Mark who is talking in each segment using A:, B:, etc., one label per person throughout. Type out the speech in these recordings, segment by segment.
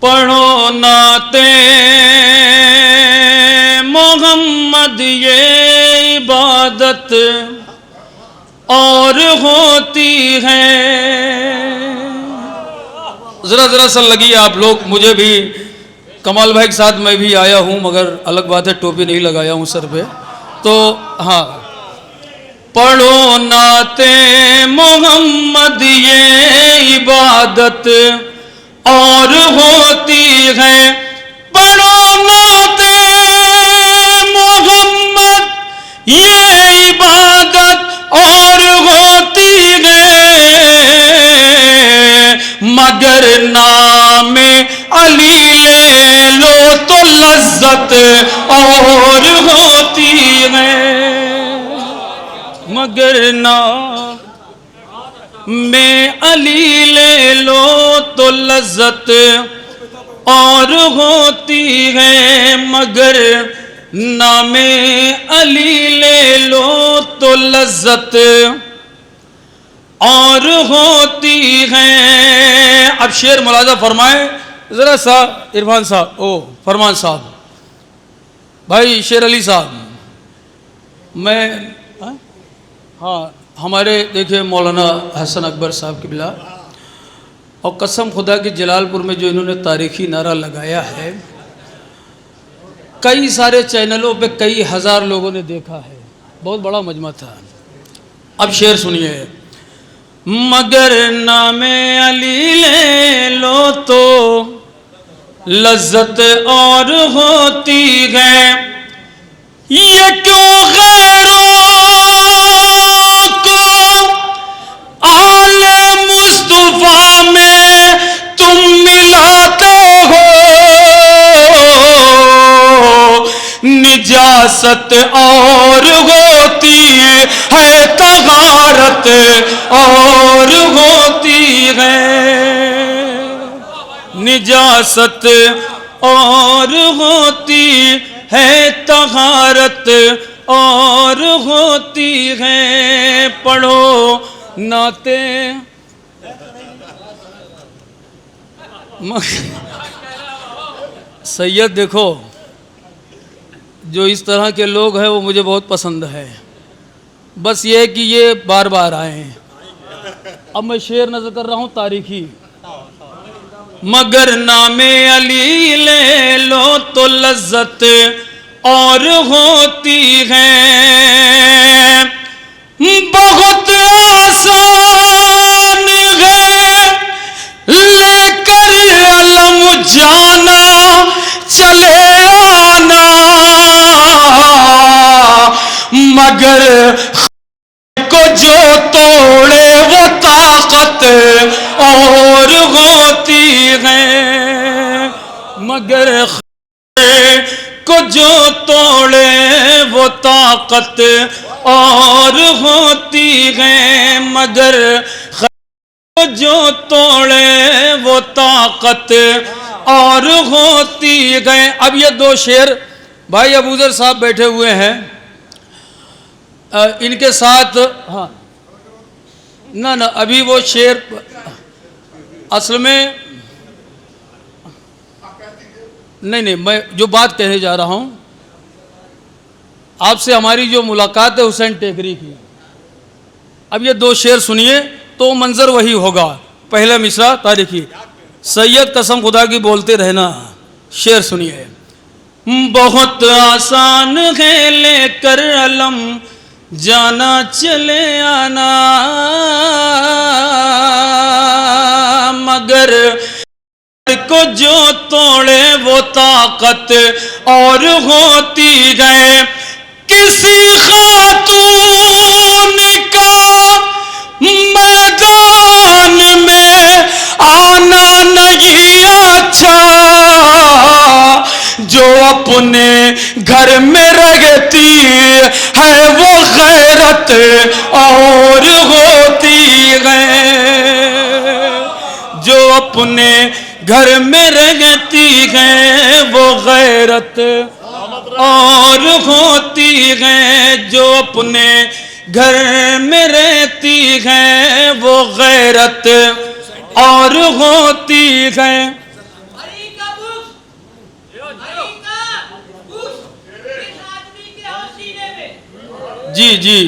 A: पढ़ो नाते मोहम्मद ये इबादत और होती है। जरा जरा सा लगी आप लोग, मुझे भी कमाल भाई के साथ मैं भी आया हूं, मगर अलग बात है टोपी नहीं लगाया हूं सर पे। तो हाँ, पढ़ो नाते मोहम्मद ये इबादत और होती है। पढ़ो नाते मोहम्मद ये इबादत और होती है, मगर नाम अली ले लो तो लज्जत और होती है। मगर नाम में अली ले लो तो लज्जत और होती है, मगर नामे अली ले लो तो लज्जत और होती है। अब शेर मुलाजा फरमाए जरा सा, इरफान साहब, ओ फरमान साहब, भाई शेर अली साहब, मैं हाँ हमारे देखिए मौलाना हसन अकबर साहब की बिला, और कसम खुदा की जलालपुर में जो इन्होंने तारीखी नारा लगाया है, कई सारे चैनलों पे कई हजार लोगों ने देखा है, बहुत बड़ा मजमा था। अब शेर सुनिए, मगर नामे अली ले लो तो लज्जत और होती है, ये क्यों गैरों आले मुस्तफा में तुम मिलाते हो, निजासत और होती है तहारत और होती है, निजासत और होती है तहारत और होती है। पढ़ो नाते सैयद, देखो जो इस तरह के लोग हैं वो मुझे बहुत पसंद है, बस ये कि ये बार बार आए हैं। अब मैं शेर नजर कर रहा हूँ तारीखी, मगर नामे अली ले लो तो लज्जत और होती है, बहुत आसान है लेकर अलम जाना चले आना, मगर को जो तोड़े वो ताकत और होती है, मगर को जो तोड़े वो ताकत और होती है, मगर को जो तोड़े वो ताकत और होती है। अब ये दो शेर भाई अबूजर साहब बैठे हुए हैं, इनके साथ हाँ ना ना अभी वो शेर असल में नहीं, मैं जो बात कहने जा रहा हूं, आपसे हमारी जो मुलाकात है हुसैन टेकरी की, अब ये दो शेर सुनिए तो मंजर वही होगा। पहला मिसरा तारीखी, सैयद कसम खुदा की बोलते रहना, शेर सुनिए। बहुत आसान है लेकर अलम जाना चले आना, मगर को जो तोड़े वो ताकत और होती है। किसी खातून का मैदान में आना नहीं अच्छा, जो अपने घर में रहती है वो गैरत और होती है, जो अपने घर में रहती है वो गैरत और होती है, जो अपने घर में रहती है वो गैरत और होती है। जी जी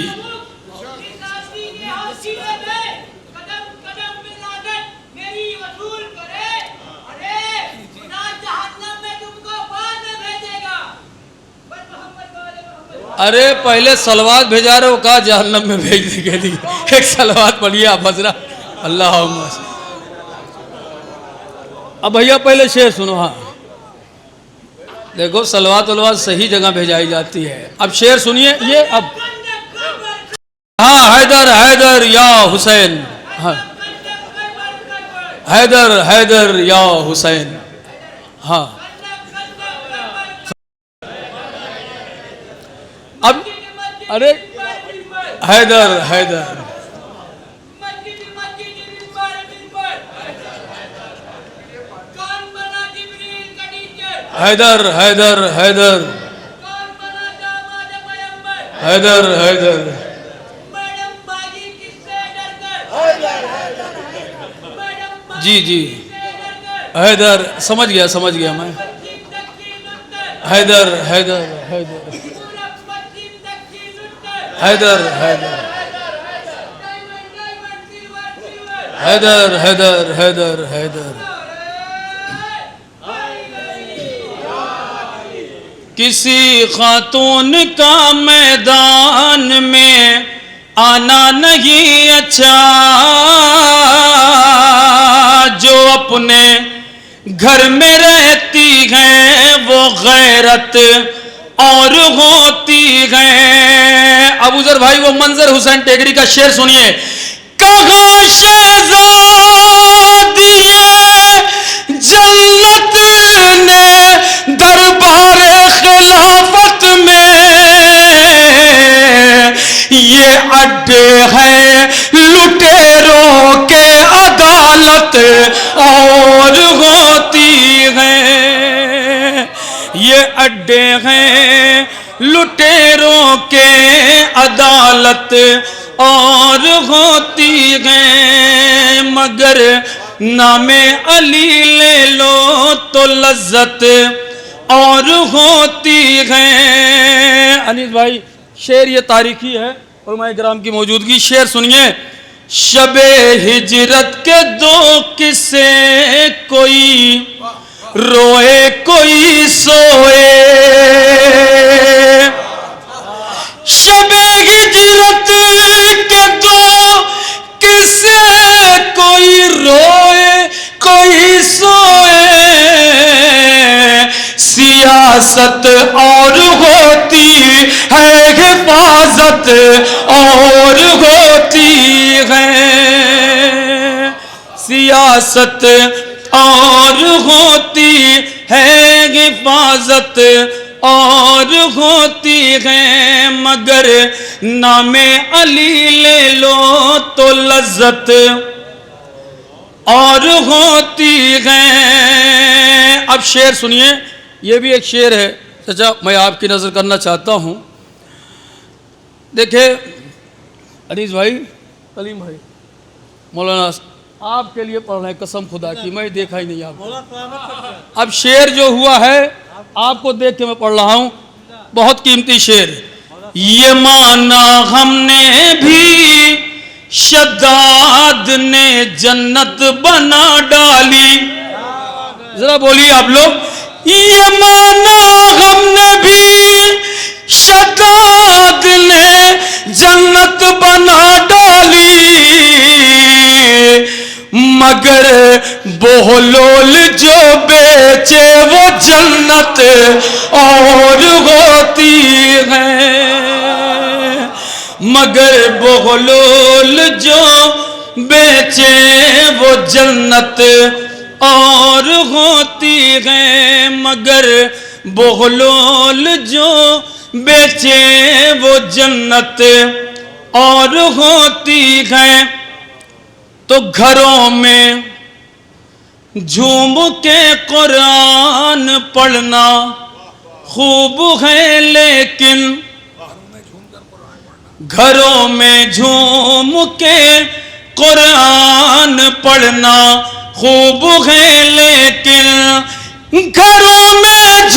A: अरे पहले सलवात भेजा रहे हो, कहा जहन्नम में भेज देंगे। एक सलवात पढ़िए आप हजरा अल्लाह। अब भैया पहले शेर सुनो। हाँ देखो सलवात वलवात सही जगह भेजाई जाती है। अब शेर सुनिए ये। अब हाँ हैदर हैदर या हुसैन। हाँ हैदर हैदर या हुसैन। हाँ अब अरे हैदर हैदर हैदर हैदर हैदर हैदर हैदर जी जी हैदर समझ गया मैं। हैदर हैदर हैदर हैदर हैदर हैदर हैदर हैदर हैदर किसी खातून का मैदान में आना नहीं अच्छा, जो अपने घर में रहती है वो गैरत और होती है। अबू जर भाई वो मंजर हुसैन टेगरी का शेर सुनिए। कहाँ शहजादी जन्नत ने दरबार खिलाफत में, ये अड्डे हैं लुटेरों के अदालत और होती है। ये अड्डे हैं लुटेरों के अदालत और होती है, मगर नामे अली ले लो तो लज्जत और होती है। अनीस भाई शेर ये तारीखी है और मैं ग्राम की मौजूदगी। शेर सुनिए। शबे हिजरत के दो किस्से, कोई रोए कोई सोए। शबे हिजरत के दो किस्से, कोई रोए कोई सोए। सियासत और होती है हिफाजत और होती है। सियासत और होती है हिफाजत और होती है, मगर नामे अली ले लो तो लज्जत और होती है। अब शेर सुनिए। ये भी एक शेर है चाचा, मैं आपकी नज़र करना चाहता हूँ। देखिए अनीस भाई, कलीम भाई, मौलाना आपके लिए पढ़ रहे हैं, कसम खुदा की मैं देखा ही नहीं आपको। अब शेर जो हुआ है आपको देख के मैं पढ़ रहा हूँ, बहुत कीमती शेर। ये माना हमने भी शद्दाद ने जन्नत बना डाली। जरा बोलिए आप लोग। ये माना हमने भी शद्दाद ने जन्नत बना डाली, मगर बोहलोल जो बेचे वो जन्नत और होती है। मगर बोहलोल जो बेचे वो जन्नत और होती है। मगर बोहलोल जो बेचे वो जन्नत और होती है। तो घरों में झूम के कुरान पढ़ना खूब है, लेकिन घरों में झूम के कुरान पढ़ना खूब है, लेकिन घरों में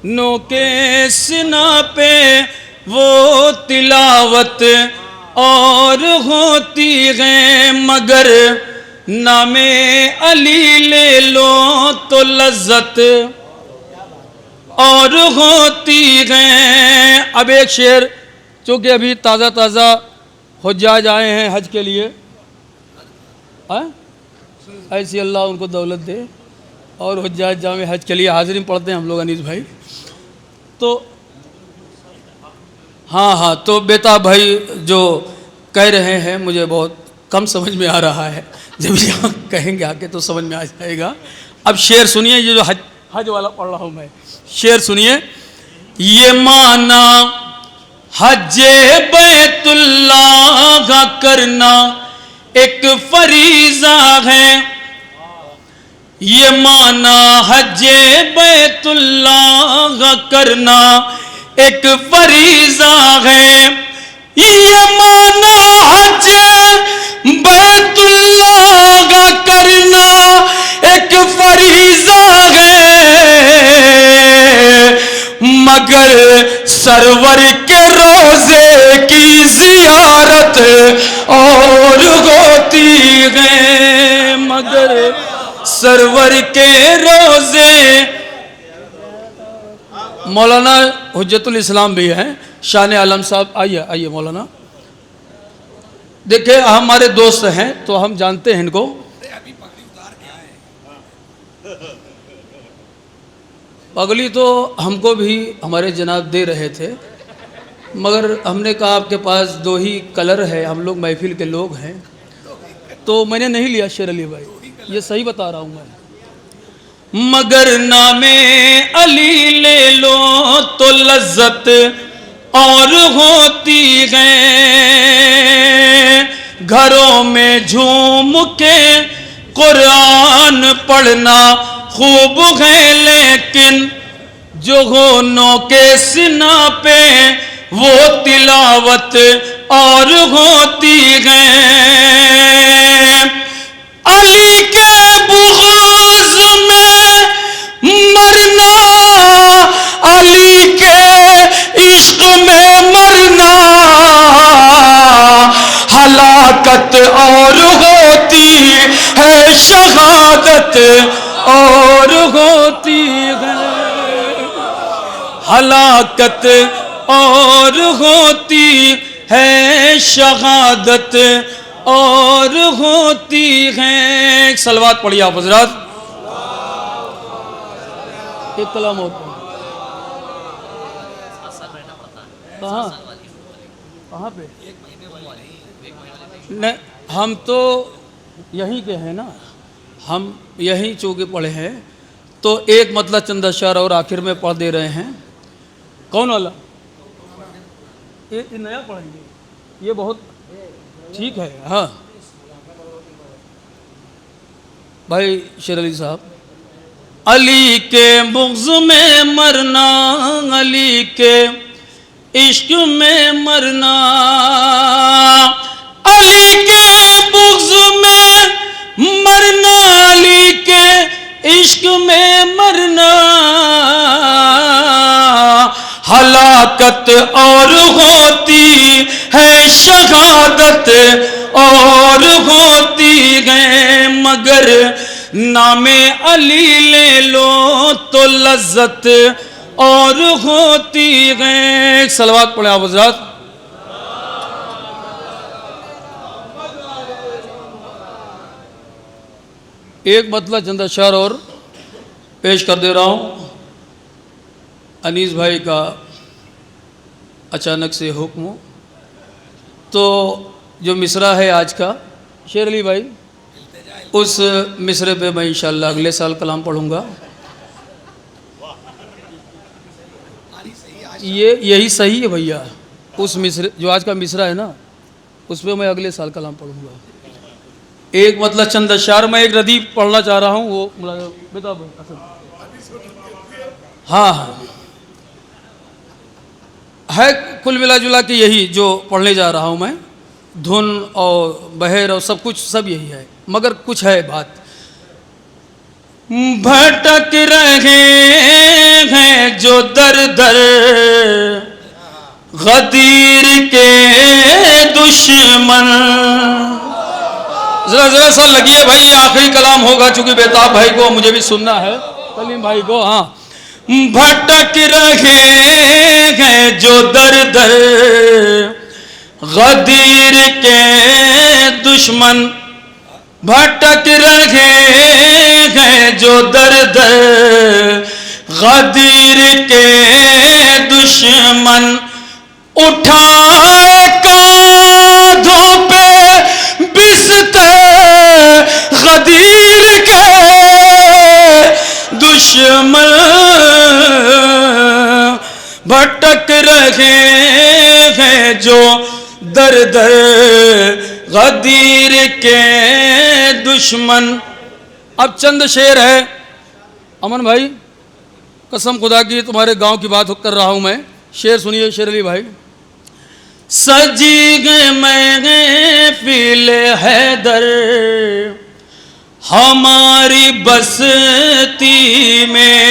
A: नो के सिना पे वो तिलावत और होती है मगर नामे अली ले लो तो लज्जत और होती है। अब एक शेर, चूँकि अभी ताज़ा ताज़ा हुज्जाज आए हैं हज के लिए, ऐसी अल्लाह उनको दौलत दे, और हुज्जाज जामे हज के लिए हाजिरी पढ़ते हैं हम लोग अनीस भाई। तो हाँ, तो बेटा भाई जो कह रहे हैं मुझे बहुत कम समझ में आ रहा है, जब यहाँ कहेंगे आके तो समझ में आ जाएगा। अब शेर सुनिए, ये जो हज वाला पढ़ रहा हूँ मैं, शेर सुनिए। ये माना हज्जे बैतुल्लाह का करना एक फरीज़ा है, ये माना हज्जे बैतुल्लाह का करना एक फरीज़ा है, ये माना हज्जे बैतुल्लाह का करना एक फरीज़ा है, मगर सरवर के रोज़े की ज़ियारत और होती है, मगर सरवर के रोज़े। मौलाना हुज्जतुल इस्लाम भी हैं, शान आलम साहब, आइए मौलाना। देखिए हमारे दोस्त हैं तो हम जानते हैं इनको। पगली तो हमको भी हमारे जनाब दे रहे थे, मगर हमने कहा आपके पास दो ही कलर है, हम लोग महफिल के लोग हैं, तो मैंने नहीं लिया शेर अली भाई, ये सही बता रहा हूँ मैं। मगर नामे अली ले लो तो लज्जत और होती है, घरों में झूम के कुरान पढ़ना खूब है, लेकिन जो होनों के सिना पे वो तिलावत और होती है। अली के बुग़्ज़ में मरना, अली के इश्क में मरना हलाकत और होती है, शहादत और होती है, हलाकत और होती है, शहादत और होती है। एक सलवात पढ़िए आप हज़रात। एक कलाम होता है, कहाँ पे? नहीं, हम तो यहीं के हैं ना, हम यहीं चूँकि पढ़े हैं, तो एक मतलब चंद अशआर और आखिर में पढ़ दे रहे हैं। कौन वाला? ये नया पढ़ेंगे, ये बहुत ठीक है। हाँ भाई शेर अली साहब। अली के बुग़्ज़ में मरना, अली के इश्क में मरना, अली के बुग़्ज़ में मरना, अली के इश्क में मरना हलाकत और होती है, शहादत और होती है, मगर नामे अली ले लो तो लज्जत और होती है। एक सलवात पढ़े आप हज़रात। एक मतलब चंद अशआर और पेश कर दे रहा हूँ। अनीस भाई का अचानक से हुक्म, तो जो मिसरा है आज का शेर अली भाई, उस मिसरे पे मैं इंशाअल्लाह अगले साल कलाम पढ़ूंगा। ये यही सही है भैया, उस मिसरे जो आज का मिसरा है ना, उस पर मैं अगले साल कलाम पढ़ूंगा। एक मतलब चंद अशआर मैं एक रदीफ पढ़ना चाह रहा हूँ, वो बता। हाँ है कुल मिला जुला के यही जो पढ़ने जा रहा हूँ मैं, धुन और बहर और सब कुछ सब यही है, मगर कुछ है बात। भटक रहे हैं जो दर दर गदीर के दुश्मन। जरा जरा सा लगिए भाई, ये आखिरी कलाम होगा चूंकि बेताब भाई को मुझे भी सुनना है, कलीम भाई को। हाँ, भटक रहे हैं जो दर दर गदीर के दुश्मन, भटक रहे हैं जो दर दर गदीर के दुश्मन, उठाए कांधों पे बिस्तर गदीर के दुश्मन, भटक रहे हैं जो दर दर गदीर के दुश्मन। अब चंद शेर है अमन भाई, कसम खुदा की तुम्हारे गांव की बात कर रहा हूं मैं। शेर सुनिए शेर अली भाई। सजी गए महफिल हैदर हमारी बस्ती में,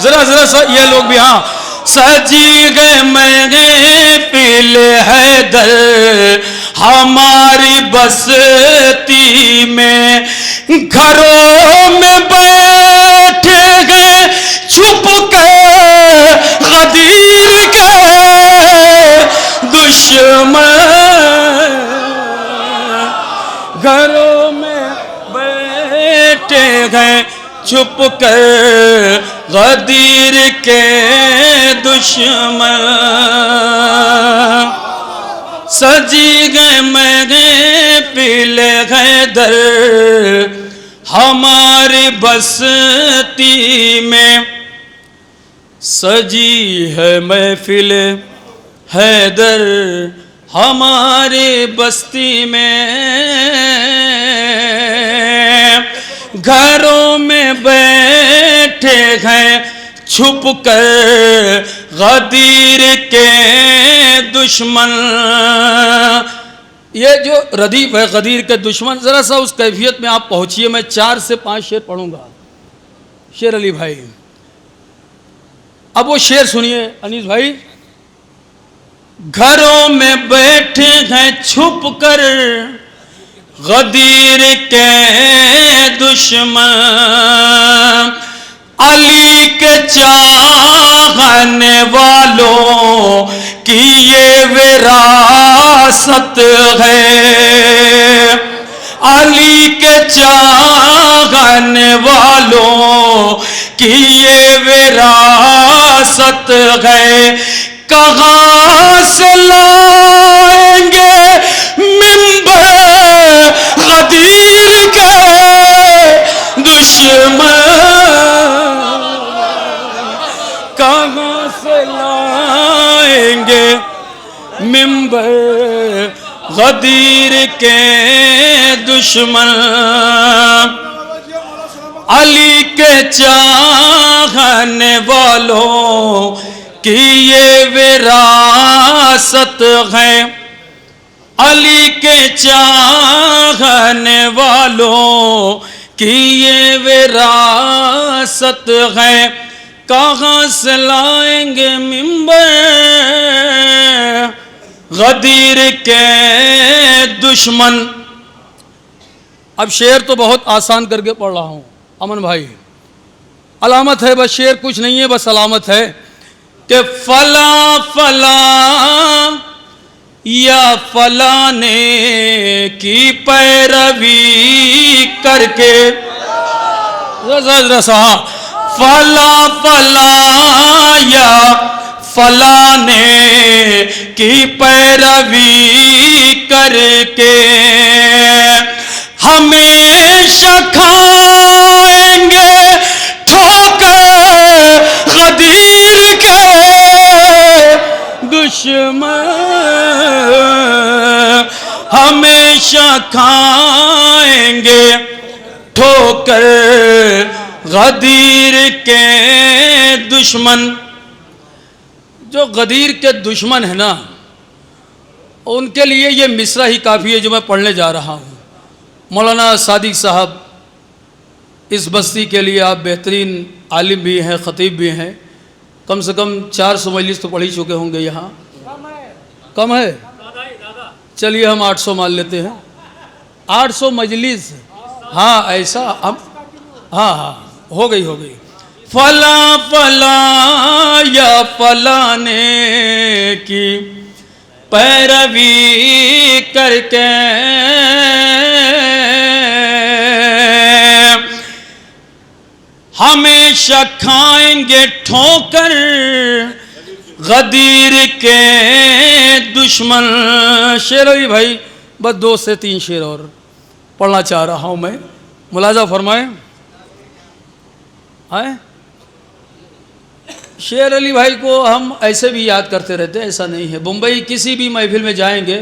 A: जरा जरा सा ये लोग भी, हाँ, सजी गए महफिल हैदर हमारी बस्ती में, घरों में बैठ गए छुप कर गदीर के दुश्मन, घरों में बैठे गए छुप कर गदीर के दुश्मन, सजी गए महफिल हैदर हमारी बस्ती में, सजी है महफिल हैदर हमारी बस्ती में, घरों में बैठे हैं छुप कर गदीर के दुश्मन। ये जो रदीफ है गदीर के दुश्मन, जरा सा उस कैफियत में आप पहुंचिए। मैं 4 से 5 शेर पढ़ूंगा शेर अली भाई। अब वो शेर सुनिए अनीस भाई। घरों में बैठे हैं छुप कर गदीर के दुश्मन, अली के चाहने वालों की ये विरासत है, अली के चाहने वालों की ये विरासत है, कहाँ से लाएंगे मिंबर गदीर के दुश्मन, कहाँ से लाएंगे मिंबर गदीर के दुश्मन, अली के चाहने वालों कि ये विरासत है, अली के चाहने वालों की ये विरासत है, कहाँ से लाएंगे मिंबर गदीर के दुश्मन। अब शेर तो बहुत आसान करके पढ़ रहा हूँ अमन भाई, अलामत है बस, शेर कुछ नहीं है बस अलामत है कि फला फला या फलाने की पैरवी करके, फला फला या फलाने की पैरवी करके हमेशा खाएंगे ठोकर गदीर के दुश्मन, हमेशा खाएंगे ठोकर गदीर के दुश्मन। जो गदीर के दुश्मन है ना, उनके लिए ये मिसरा ही काफ़ी है जो मैं पढ़ने जा रहा हूँ। मौलाना सादिक साहब इस बस्ती के लिए आप बेहतरीन आलिम भी हैं, ख़तीब भी हैं। कम से कम 400 मजलिस तो पढ़ ही चुके होंगे यहाँ। कम है? चलिए हम 800 मान लेते हैं। 800 मजलिस, हाँ ऐसा हम, हाँ हाँ हो गई हो गई। फला फला या फलाने की पैरवी करके हमेशा खाएंगे ठोकर गदीर के दुश्मन। शेर अली भाई बस 2 से 3 शेर और पढ़ना चाह रहा हूँ मैं, मुलाजा फरमाएं। आए शेर अली भाई को हम ऐसे भी याद करते रहते हैं, ऐसा नहीं है। मुंबई किसी भी महफिल में जाएंगे,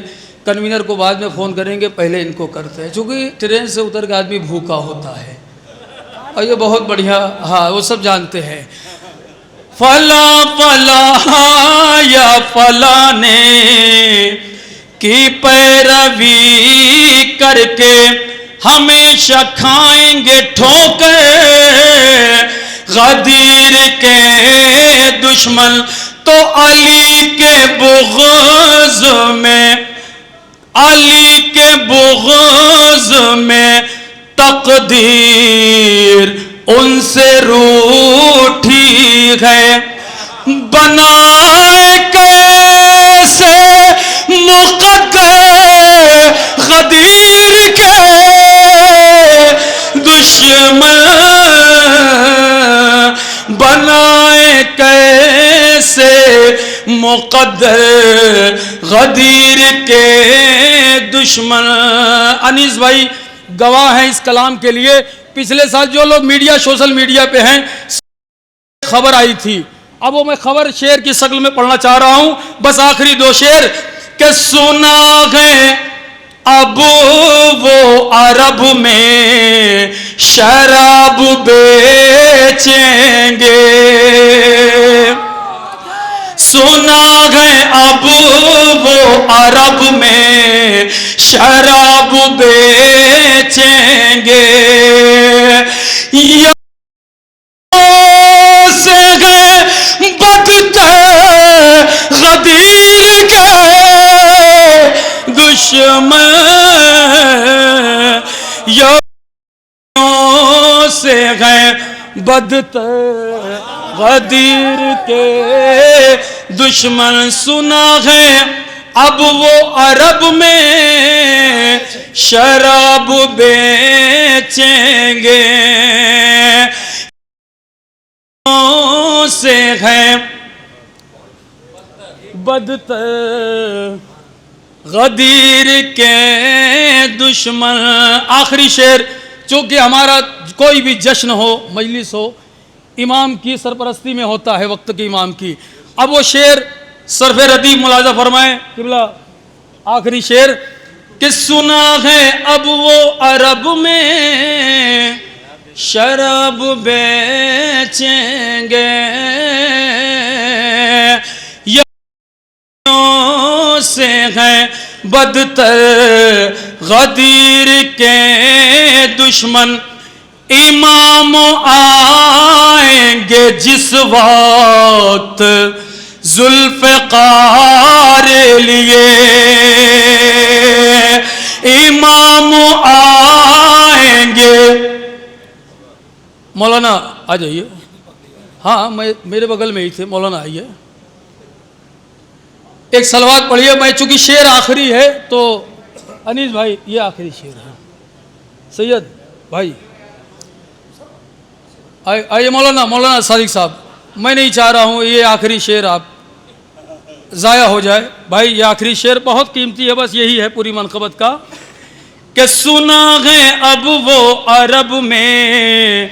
A: कन्वीनर को बाद में फ़ोन करेंगे, पहले इनको करते हैं, क्योंकि ट्रेन से उतर के आदमी भूखा होता है और ये बहुत बढ़िया, हाँ वो सब जानते हैं। फला फला या फलाने की पैरवी करके हमेशा खाएंगे ठोकर गदीर के दुश्मन। तो अली के बुग़्ज़ में, अली के बुग़्ज़ में तकदीर उनसे रूठी है। बनाए कैसे मुक़द्दर गदीर के दुश्मन, बनाए कैसे मुक़द्दर गदीर के दुश्मन। अनीस भाई गवाह हैं इस कलाम के लिए। पिछले साल जो लोग मीडिया, सोशल मीडिया पे हैं, खबर आई थी, अब वो मैं खबर शेर की शक्ल में पढ़ना चाह रहा हूं, बस आखिरी 2 शेर। कि सुना है अब वो अरब में शराब बेचेंगे, सुना है अब वो अरब में शराब बेचेंगे। से गए बदतर गदीर के दुश्मन, से गए बदतर गदीर के दुश्मन। सुना है अब वो अरब में शराब बेचेंगे, से है बदतर गदीर के दुश्मन। आखिरी शेर, चूँकि हमारा कोई भी जश्न हो, मजलिस हो, इमाम की सरपरस्ती में होता है, वक्त के इमाम की। अब वो शेर सरफ़ रदी मुलाजा फरमाएं किबला। आखिरी शेर कि सुना है अब वो अरब में शराब बेचेंगे, से है बदतर गदीर के दुश्मन। इमाम आएंगे जिस वक्त जुल्फ़िकार लिए, इमाम आएंगे। मौलाना आ जाइए, हाँ मैं मेरे बगल में ही थे, मौलाना आइए, एक सलवात पढ़िए। मैं चूंकि शेर आखिरी है तो अनीस भाई ये आखिरी शेर है। सैयद भाई आइए, मौलाना सादिक साहब, मैं नहीं चाह रहा हूँ ये आखिरी शेर आप ज़ाया हो जाए। भाई ये आखिरी शेर बहुत कीमती है, बस यही है पूरी मनक़बत का। कि सुना है अब वो अरब में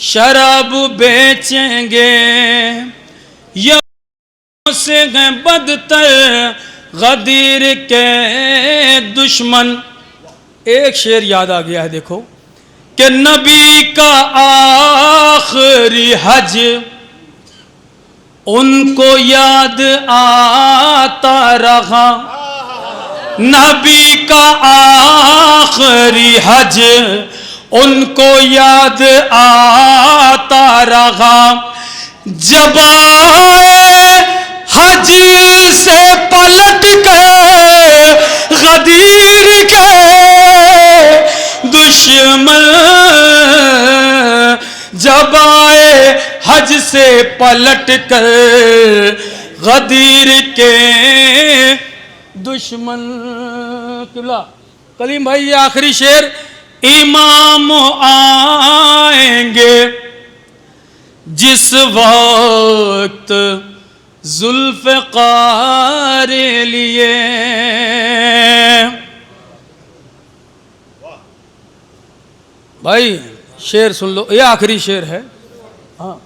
A: शराब बेचेंगे, या से हैं बदतर गदीर के दुश्मन। एक शेर याद आ गया है, देखो कि नबी का आखिरी हज उनको याद आता रहा, नबी का आखिरी हज उनको याद आता रहा जब आए हज से पलट कर गदीर के दुश्मन, जब आए हज से पलट कर गदीर के दुश्मन। किबला कलीम भाई, ये आखिरी शेर, इमाम आएंगे जिस वक्त जुल्फ़िकार लिए। भाई शेर सुन लो, ये आखिरी शेर है। हाँ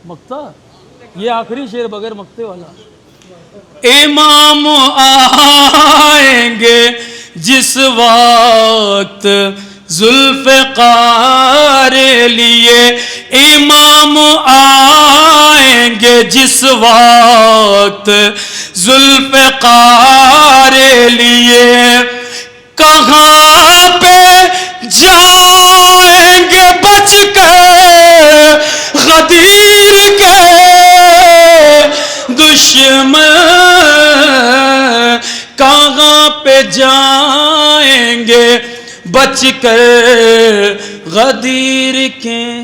A: मक्ता, ये आखिरी शेर बगैर मक्ते वाला। इमाम आएंगे जिस वक्त जुल्फ़िकार लिए, इमाम आएंगे जिस वक्त जुल्फ़िकार लिए, कहाँ पे जाएंगे बच कर गदीर के दुश्मन, कहाँ पे जाएंगे बच कर गदीर के।